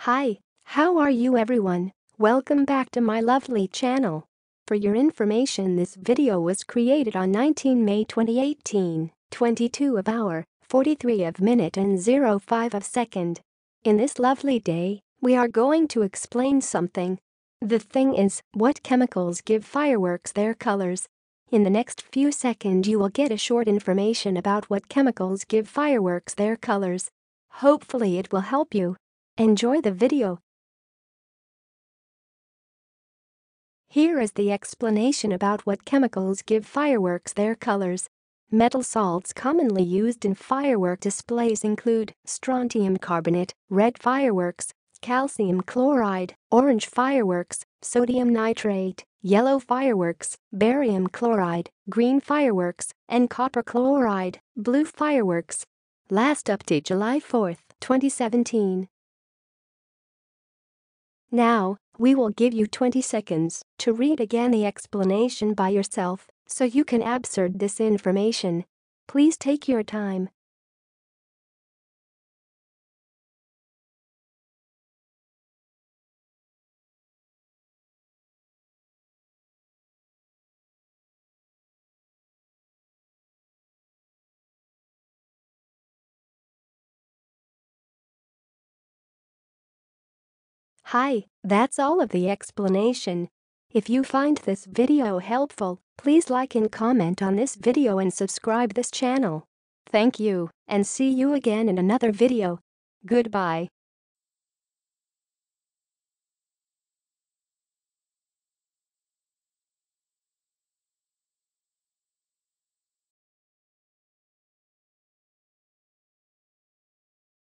Hi, how are you everyone? Welcome back to my lovely channel. For your information, this video was created on 19 May 2018, 22 of hour, 43 of minute and 05 of second. In this lovely day, we are going to explain something. The thing is, what chemicals give fireworks their colors? In the next few seconds you will get a short information about what chemicals give fireworks their colors. Hopefully it will help you. Enjoy the video. Here is the explanation about what chemicals give fireworks their colors. Metal salts commonly used in firework displays include strontium carbonate, red fireworks, calcium chloride, orange fireworks, sodium nitrate, yellow fireworks, barium chloride, green fireworks, and copper chloride, blue fireworks. Last update July 4, 2017. Now, we will give you 20 seconds to read again the explanation by yourself so you can absorb this information. Please take your time. Hi, that's all of the explanation. If you find this video helpful, please like and comment on this video and subscribe this channel. Thank you, and see you again in another video. Goodbye.